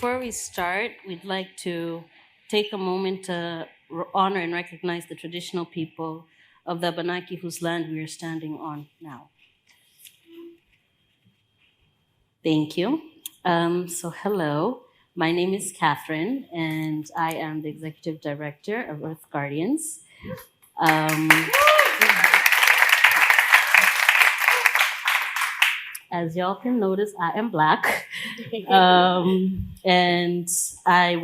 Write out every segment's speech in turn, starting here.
before we start, we'd like to take a moment to honor and recognize the traditional people of the Abenaki whose land we are standing on now. Thank you. Hello. My name is Catherine, and I am the Executive Director of Earth Guardians. Um, as y'all can notice, I am Black. And I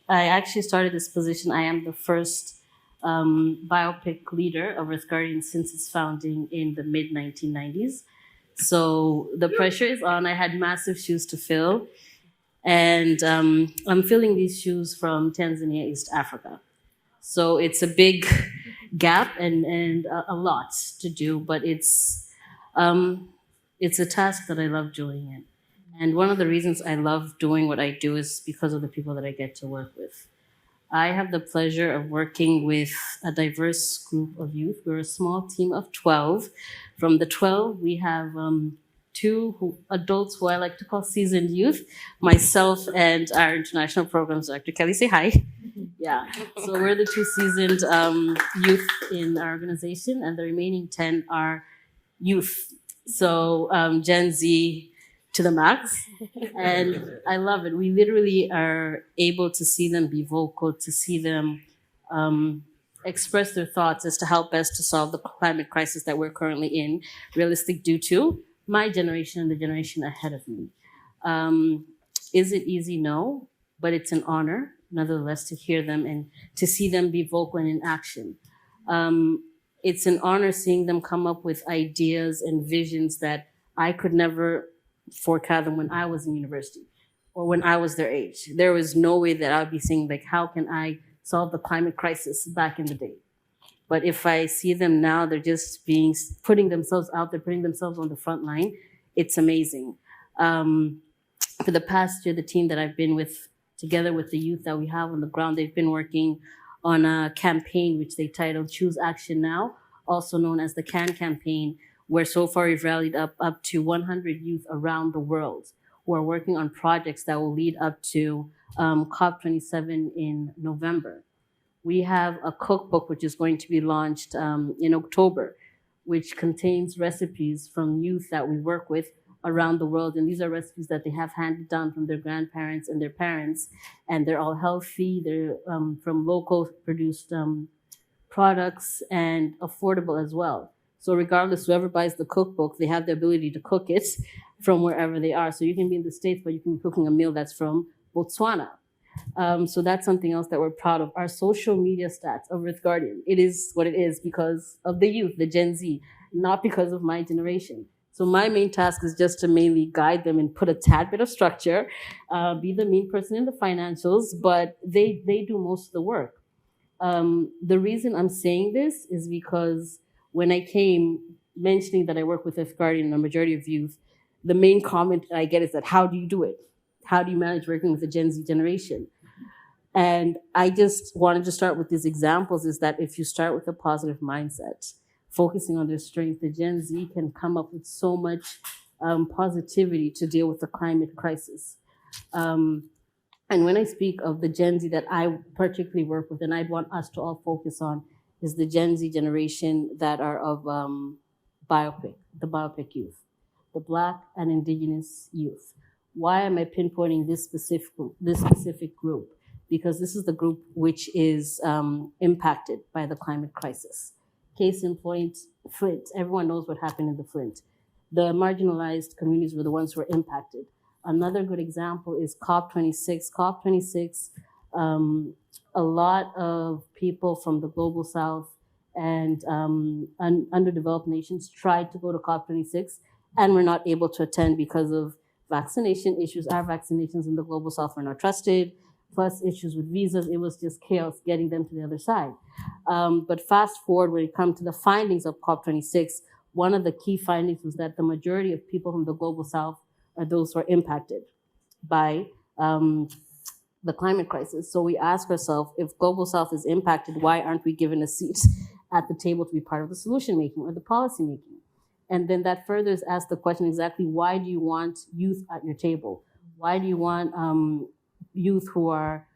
actually started this position. I am the first biopic leader of Earth Guardians since its founding in the mid 1990s. So the pressure is on. I had massive shoes to fill. And I'm filling these shoes from Tanzania, East Africa. So it's a big gap and a lot to do, but it's a task that I love doing it. And one of the reasons I love doing what I do is because of the people that I get to work with. I have the pleasure of working with a diverse group of youth. We're a small team of 12. From the 12, we have two adults who I like to call seasoned youth, myself and our international programs director, Kelly, say hi. Yeah, so we're the two seasoned youth in our organization, and the remaining 10 are youth. So Gen Z to the max. And I love it. We literally are able to see them be vocal, to see them express their thoughts as to how best to solve the climate crisis that we're currently in, realistic due to my generation and the generation ahead of me. Is it easy? No, but it's an honor, nonetheless, to hear them and to see them be vocal and in action. It's an honor seeing them come up with ideas and visions that I could never forecast them when I was in university or when I was their age. There was no way that I would be saying, like, how can I solve the climate crisis back in the day? But if I see them now, they're just putting themselves out there, putting themselves on the front line. It's amazing. For the past year, the team that I've been with, together with the youth that we have on the ground, they've been working on a campaign which they titled Choose Action Now, also known as the CAN campaign, where so far we've rallied up to 100 youth around the world who are working on projects that will lead up to COP27 in November. We have a cookbook which is going to be launched in October, which contains recipes from youth that we work with around the world. And these are recipes that they have handed down from their grandparents and their parents. And they're all healthy. They're from local produced products and affordable as well. So regardless, whoever buys the cookbook, they have the ability to cook it from wherever they are. So you can be in the States, but you can be cooking a meal that's from Botswana. So that's something else that we're proud of. Our social media stats of Earth Guardian, it is what it is because of the youth, the Gen Z, not because of my generation. So my main task is just to mainly guide them and put a tad bit of structure, be the main person in the financials, but they do most of the work. The reason I'm saying this is because when I came mentioning that I work with Earth Guardian and a majority of youth, the main comment I get is that, how do you do it? How do you manage working with the Gen Z generation? And I just wanted to start with these examples is that if you start with a positive mindset, focusing on their strength, the Gen Z can come up with so much positivity to deal with the climate crisis. And when I speak of the Gen Z that I particularly work with and I'd want us to all focus on is the Gen Z generation that are of the biopic youth, the Black and Indigenous youth. Why am I pinpointing this specific group? Because this is the group which is impacted by the climate crisis. Case in point, Flint. Everyone knows what happened in the Flint. The marginalized communities were the ones who were impacted. Another good example is COP26. COP26, a lot of people from the global south and underdeveloped nations tried to go to COP26 and were not able to attend because of vaccination issues. Our vaccinations in the global south were not trusted, plus issues with visas. It was just chaos getting them to the other side. But fast forward, when it comes to the findings of COP26, one of the key findings was that the majority of people from the global south are those who are impacted by the climate crisis. So we ask ourselves, if global south is impacted, why aren't we given a seat at the table to be part of the solution making or the policy making? And then that further is asked the question exactly, why do you want youth at your table? Why do you want youth who are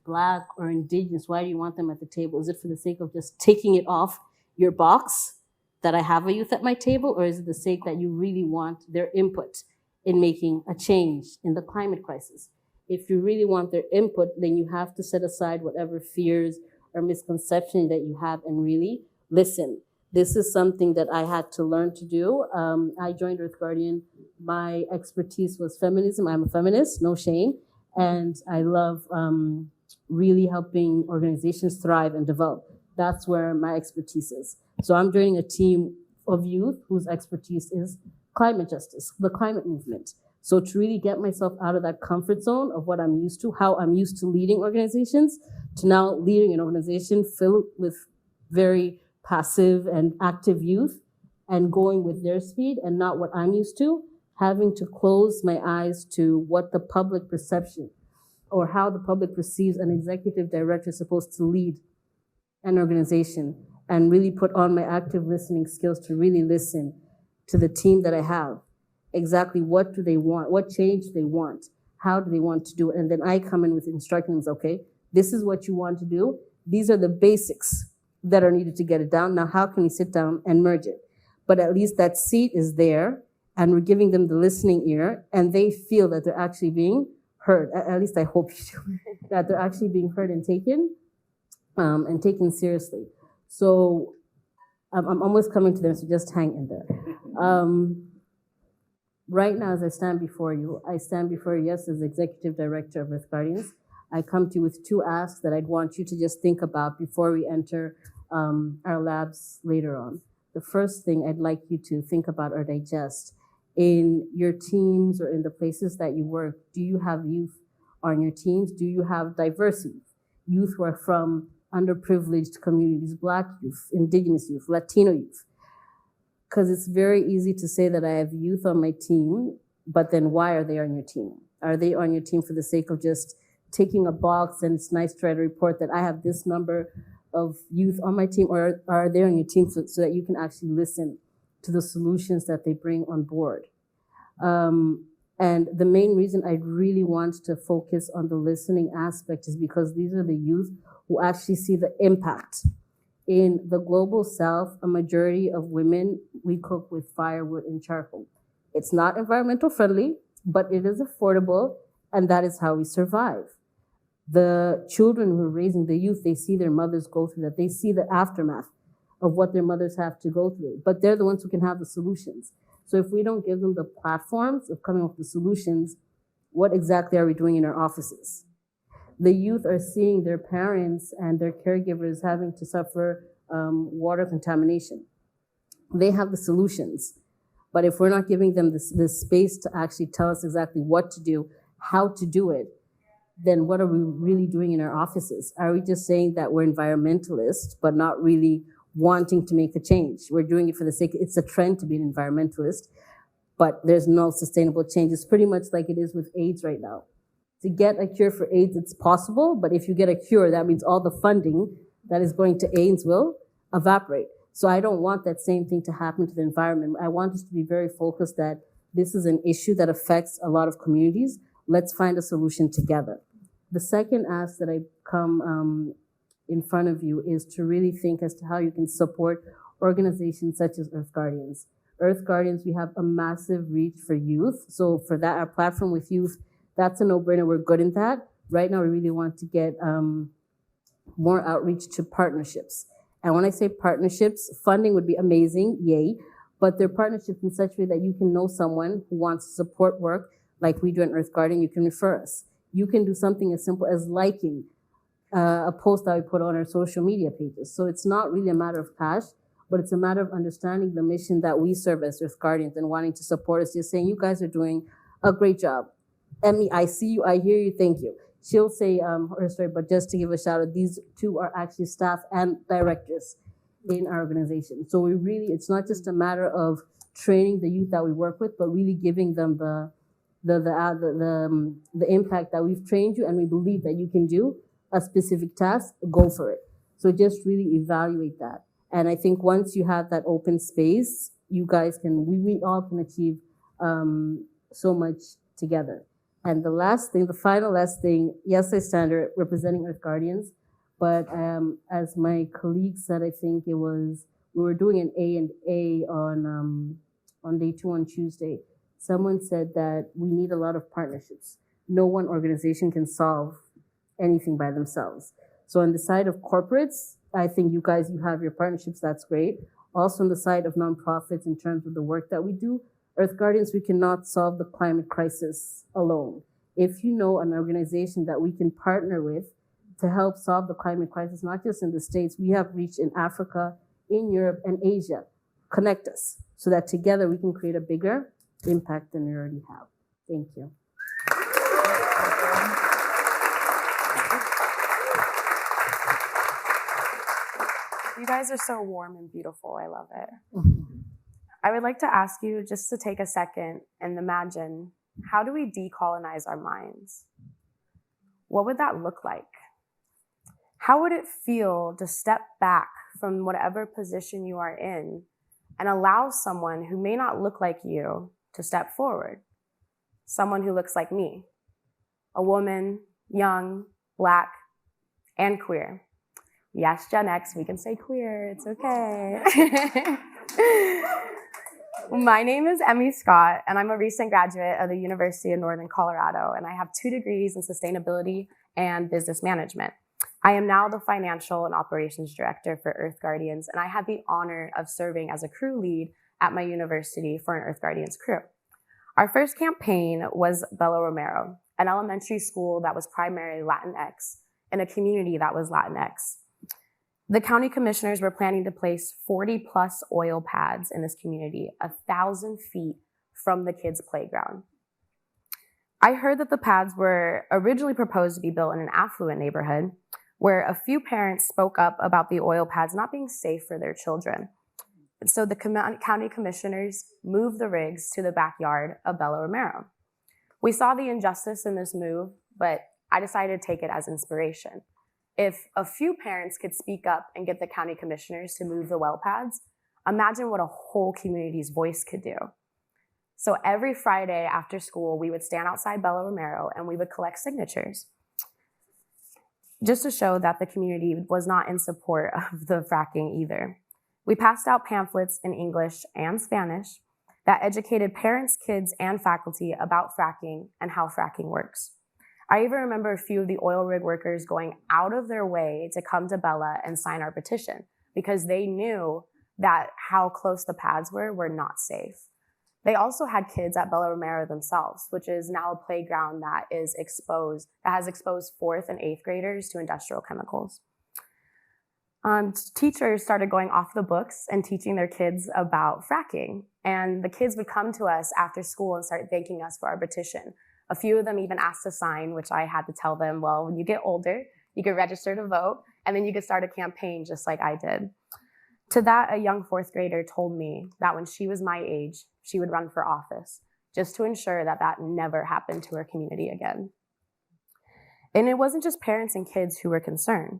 Black or Indigenous? Why do you want them at the table? Is it for the sake of just taking it off your box that I have a youth at my table, or is it the sake that you really want their input in making a change in the climate crisis? If you really want their input, then you have to set aside whatever fears or misconception that you have and really listen. This is something that I had to learn to do. I joined Earth Guardian. My expertise was feminism. I'm a feminist, no shame. And I love really helping organizations thrive and develop. That's where my expertise is. So I'm joining a team of youth whose expertise is climate justice, the climate movement. So to really get myself out of that comfort zone of what I'm used to, how I'm used to leading organizations, to now leading an organization filled with very passive and active youth and going with their speed and not what I'm used to, having to close my eyes to what the public perception or how the public perceives an executive director supposed to lead an organization, and really put on my active listening skills to really listen to the team that I have. Exactly what do they want? What change do they want? How do they want to do it? And then I come in with instructions, okay, this is what you want to do. These are the basics that are needed to get it down. Now, how can we sit down and merge it? But at least that seat is there, and we're giving them the listening ear, and they feel that they're actually being heard. At least I hope you do, that they're actually being heard and taken seriously. So I'm almost coming to them, so just hang in there. Right now, as I stand before you, yes, as Executive Director of Earth Guardians. I come to you with two asks that I'd want you to just think about before we enter our labs later on. The first thing I'd like you to think about or digest, in your teams or in the places that you work, do you have youth on your teams? Do you have diverse youth? Youth who are from underprivileged communities, Black youth, Indigenous youth, Latino youth. Because it's very easy to say that I have youth on my team, but then why are they on your team? Are they on your team for the sake of just taking a box and it's nice to write a report that I have this number of youth on my team, or are they on your team so that you can actually listen to the solutions that they bring on board? And the main reason I really want to focus on the listening aspect is because these are the youth who actually see the impact. In the global south, a majority of women, we cook with firewood and charcoal. It's not environmental friendly, but it is affordable, and that is how we survive. The children who are raising the youth, they see their mothers go through that. They see the aftermath of what their mothers have to go through, but they're the ones who can have the solutions. So if we don't give them the platforms of coming up with the solutions, what exactly are we doing in our offices? The youth are seeing their parents and their caregivers having to suffer water contamination. They have the solutions, but if we're not giving them this space to actually tell us exactly what to do, how to do it, then what are we really doing in our offices? Are we just saying that we're environmentalists, but not really wanting to make a change? We're doing it for the sake, it's a trend to be an environmentalist, but there's no sustainable change. It's pretty much like it is with AIDS right now. To get a cure for AIDS, it's possible, but if you get a cure, that means all the funding that is going to AIDS will evaporate. So I don't want that same thing to happen to the environment. I want us to be very focused that this is an issue that affects a lot of communities. Let's find a solution together. The second ask that I come in front of you is to really think as to how you can support organizations such as Earth Guardians. Earth Guardians, we have a massive reach for youth. So for that, our platform with youth, that's a no-brainer. We're good in that. Right now, we really want to get more outreach to partnerships. And when I say partnerships, funding would be amazing, yay. But they're partnerships in such a way that you can know someone who wants to support work like we do in Earth Guardian, you can refer us. You can do something as simple as liking a post that we put on our social media pages. So it's not really a matter of cash, but it's a matter of understanding the mission that we serve as Earth Guardians and wanting to support us, just saying, you guys are doing a great job. Emmy, I see you, I hear you, thank you. She'll say her story, but just to give a shout out, these two are actually staff and directors in our organization. So we really, it's not just a matter of training the youth that we work with, but really giving them the impact that we've trained you and we believe that you can do a specific task, go for it. So just really evaluate that. And I think once you have that open space, you guys can, we all can achieve so much together. And the final last thing, yes, I stand representing Earth Guardians, but as my colleague said, I think it was, we were doing an A&A on day 2 on Tuesday. Someone said that we need a lot of partnerships. No one organization can solve anything by themselves. So on the side of corporates, I think you guys, you have your partnerships, that's great. Also on the side of nonprofits, in terms of the work that we do, Earth Guardians, we cannot solve the climate crisis alone. If you know an organization that we can partner with to help solve the climate crisis, not just in the States, we have reached in Africa, in Europe, and Asia. Connect us so that together we can create a bigger impact than we already have. Thank you. You guys are so warm and beautiful. I love it. Mm-hmm. I would like to ask you just to take a second and imagine, how do we decolonize our minds? What would that look like? How would it feel to step back from whatever position you are in and allow someone who may not look like you to step forward? Someone who looks like me, a woman, young, Black, and queer. Yes, Gen X, we can say queer, it's okay. My name is Emmy Scott, and I'm a recent graduate of the University of Northern Colorado, and I have 2 degrees in sustainability and business management. I am now the financial and operations director for Earth Guardians, and I had the honor of serving as a crew lead at my university for an Earth Guardians crew. Our first campaign was Bella Romero, an elementary school that was primarily Latinx in a community that was Latinx. The county commissioners were planning to place 40 plus oil pads in this community, 1,000 feet from the kids' playground. I heard that the pads were originally proposed to be built in an affluent neighborhood where a few parents spoke up about the oil pads not being safe for their children. And so the county commissioners moved the rigs to the backyard of Bella Romero. We saw the injustice in this move, but I decided to take it as inspiration. If a few parents could speak up and get the county commissioners to move the well pads, imagine what a whole community's voice could do. So every Friday after school, we would stand outside Bella Romero and we would collect signatures, just to show that the community was not in support of the fracking either. We passed out pamphlets in English and Spanish that educated parents, kids, and faculty about fracking and how fracking works. I even remember a few of the oil rig workers going out of their way to come to Bella and sign our petition because they knew that how close the pads were not safe. They also had kids at Bella Romero themselves, which is now a playground that has exposed 4th and 8th graders to industrial chemicals. Teachers started going off the books and teaching their kids about fracking. And the kids would come to us after school and start thanking us for our petition. A few of them even asked to sign, which I had to tell them, well, when you get older, you could register to vote, and then you could start a campaign just like I did. To that, a young 4th grader told me that when she was my age, she would run for office, just to ensure that that never happened to her community again. And it wasn't just parents and kids who were concerned.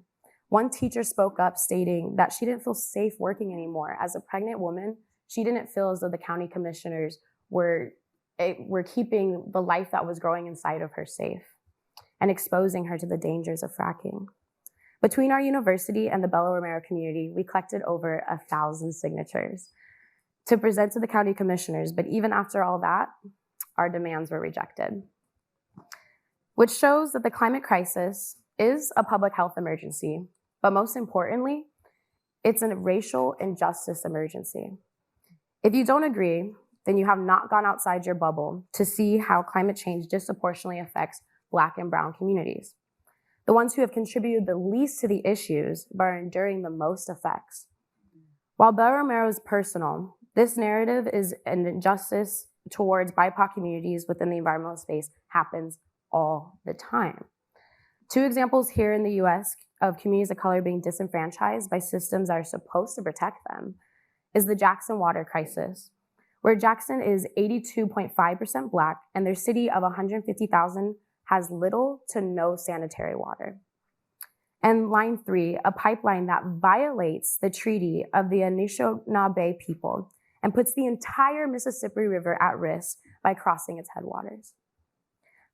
One teacher spoke up stating that she didn't feel safe working anymore. As a pregnant woman, she didn't feel as though the county commissioners were keeping the life that was growing inside of her safe and exposing her to the dangers of fracking. Between our university and the Bella Romero community, we collected over 1,000 signatures to present to the county commissioners, but even after all that, our demands were rejected, which shows that the climate crisis is a public health emergency, but most importantly, it's a racial injustice emergency. If you don't agree, then you have not gone outside your bubble to see how climate change disproportionately affects Black and Brown communities, the ones who have contributed the least to the issues but are enduring the most effects. While Bella Romero is personal, this narrative is an injustice towards BIPOC communities within the environmental space happens all the time. 2 examples here in the US of communities of color being disenfranchised by systems that are supposed to protect them is the Jackson water crisis, where Jackson is 82.5% Black and their city of 150,000 has little to no sanitary water. And Line 3, a pipeline that violates the treaty of the Anishinaabe people and puts the entire Mississippi River at risk by crossing its headwaters.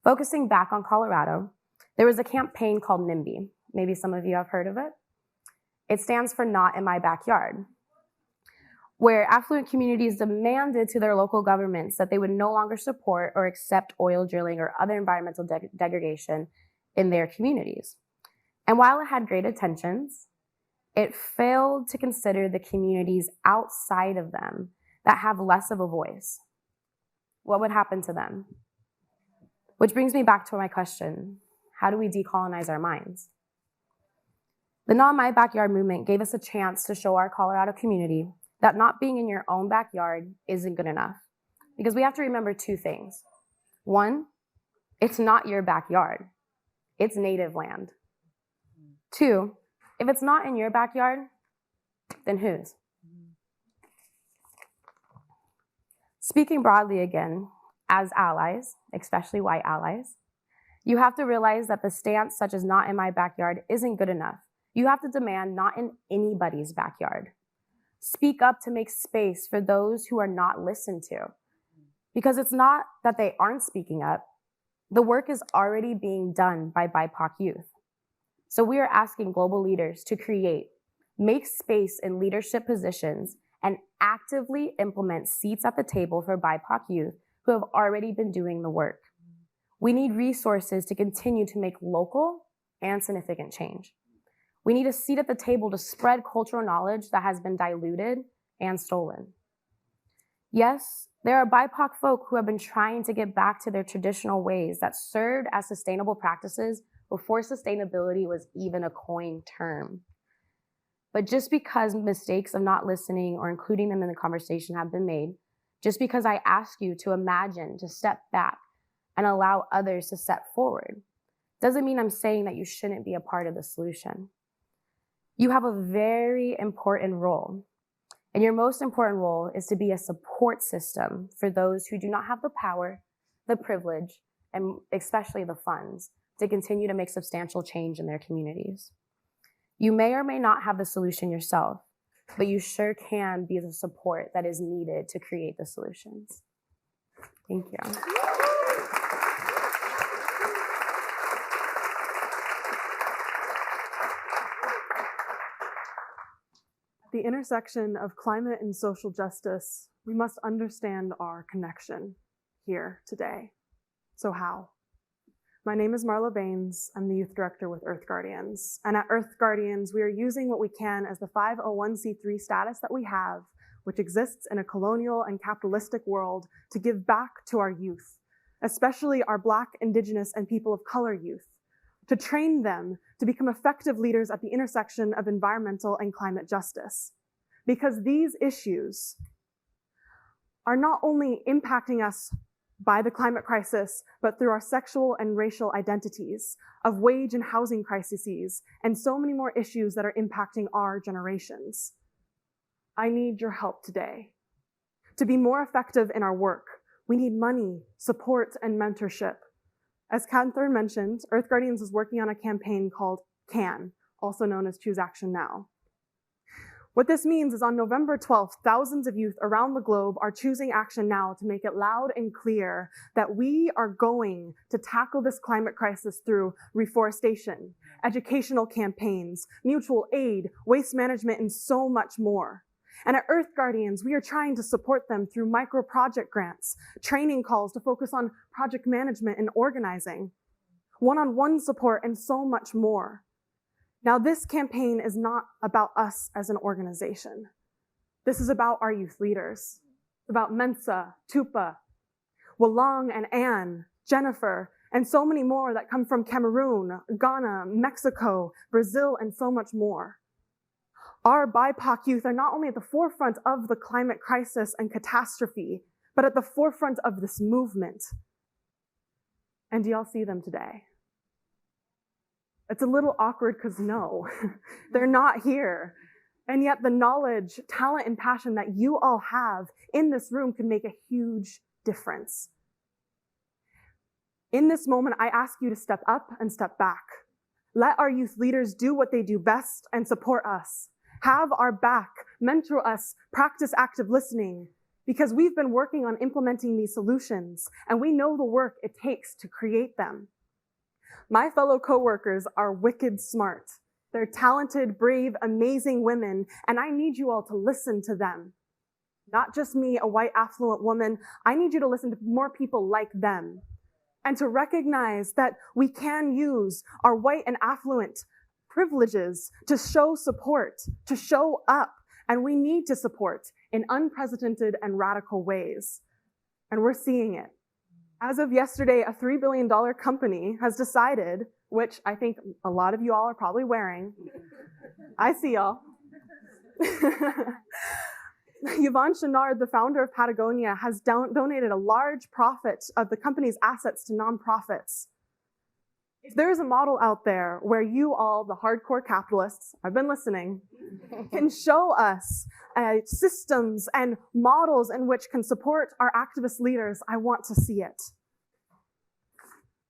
Focusing back on Colorado, there was a campaign called NIMBY. Maybe some of you have heard of it. It stands for Not in My Backyard, where affluent communities demanded to their local governments that they would no longer support or accept oil drilling or other environmental degradation in their communities. And while it had great intentions, it failed to consider the communities outside of them that have less of a voice. What would happen to them? Which brings me back to my question: how do we decolonize our minds? The Not in My Backyard movement gave us a chance to show our Colorado community that not being in your own backyard isn't good enough. Because we have to remember two things. One, it's not your backyard. It's native land. Two, if it's not in your backyard, then whose? Speaking broadly again, as allies, especially white allies, you have to realize that the stance such as not in my backyard isn't good enough. You have to demand not in anybody's backyard. Speak up to make space for those who are not listened to. Because it's not that they aren't speaking up. The work is already being done by BIPOC youth. So we are asking global leaders to create, make space in leadership positions, and actively implement seats at the table for BIPOC youth who have already been doing the work. We need resources to continue to make local and significant change. We need a seat at the table to spread cultural knowledge that has been diluted and stolen. Yes, there are BIPOC folk who have been trying to get back to their traditional ways that served as sustainable practices before sustainability was even a coined term. But just because mistakes of not listening or including them in the conversation have been made, just because I ask you to imagine, to step back and allow others to step forward, doesn't mean I'm saying that you shouldn't be a part of the solution. You have a very important role, and your most important role is to be a support system for those who do not have the power, the privilege, and especially the funds to continue to make substantial change in their communities. You may or may not have the solution yourself, but you sure can be the support that is needed to create the solutions. Thank you. At the intersection of climate and social justice, we must understand our connection here today. So how? My name is Marlow Baines. I'm the youth director with Earth Guardians. And at Earth Guardians, we are using what we can as the 501c3 status that we have, which exists in a colonial and capitalistic world, to give back to our youth, especially our Black, Indigenous, and people of color youth, to train them to become effective leaders at the intersection of environmental and climate justice. Because these issues are not only impacting us by the climate crisis, but through our sexual and racial identities, of wage and housing crises, and so many more issues that are impacting our generations. I need your help today. To be more effective in our work, we need money, support, and mentorship. As Catherine mentioned, Earth Guardians is working on a campaign called CAN, also known as Choose Action Now. What this means is on November 12th, thousands of youth around the globe are choosing action now to make it loud and clear that we are going to tackle this climate crisis through reforestation, educational campaigns, mutual aid, waste management, and so much more. And at Earth Guardians, we are trying to support them through micro-project grants, training calls to focus on project management and organizing, one-on-one support, and so much more. Now, this campaign is not about us as an organization. This is about our youth leaders, about Mensa, Tupa, Walang and Anne, Jennifer, and so many more that come from Cameroon, Ghana, Mexico, Brazil, and so much more. Our BIPOC youth are not only at the forefront of the climate crisis and catastrophe, but at the forefront of this movement. And do y'all see them today? It's a little awkward because no, they're not here. And yet the knowledge, talent, and passion that you all have in this room can make a huge difference. In this moment, I ask you to step up and step back. Let our youth leaders do what they do best and support us. Have our back, mentor us, practice active listening, because we've been working on implementing these solutions and we know the work it takes to create them. My fellow coworkers are wicked smart. They're talented, brave, amazing women, and I need you all to listen to them. Not just me, a white affluent woman. I need you to listen to more people like them and to recognize that we can use our white and affluent privileges to show support, to show up, and we need to support in unprecedented and radical ways. And we're seeing it. As of yesterday, a $3 billion company has decided, which I think a lot of you all are probably wearing. I see y'all. Yvonne Chouinard, the founder of Patagonia, has donated a large profit of the company's assets to nonprofits. If there's a model out there where you all, the hardcore capitalists, I've been listening, can show us systems and models in which can support our activist leaders, I want to see it.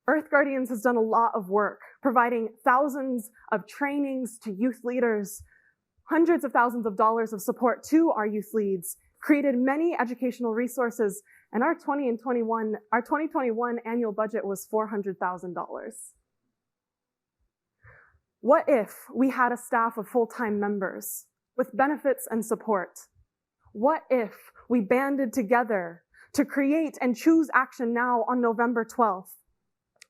Earth Guardians has done a lot of work, providing thousands of trainings to youth leaders, hundreds of thousands of dollars of support to our youth leads, created many educational resources, and our 2021 annual budget was $400,000. What if we had a staff of full-time members with benefits and support? What if we banded together to create and choose action now on November 12th,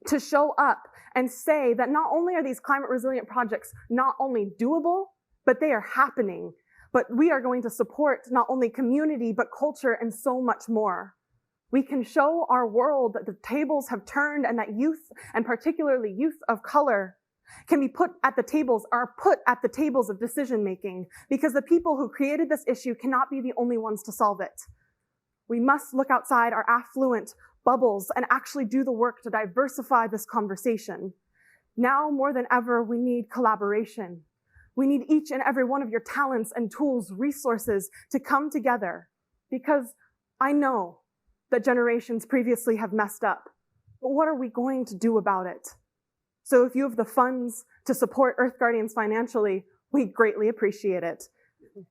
to show up and say that not only are these climate resilient projects not only doable, but they are happening. But we are going to support not only community, but culture and so much more. We can show our world that the tables have turned and that youth, and particularly youth of color, can be put at the tables of decision making, because the people who created this issue cannot be the only ones to solve it. We must look outside our affluent bubbles and actually do the work to diversify this conversation. Now more than ever, we need collaboration. We need each and every one of your talents and tools, resources to come together, because I know that generations previously have messed up, but what are we going to do about it? So if you have the funds to support Earth Guardians financially, we greatly appreciate it.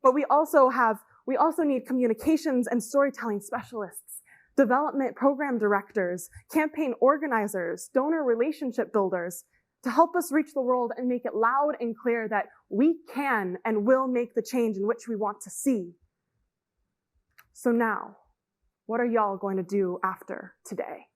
But we also need communications and storytelling specialists, development program directors, campaign organizers, donor relationship builders, to help us reach the world and make it loud and clear that we can and will make the change in which we want to see. So now, what are y'all going to do after today?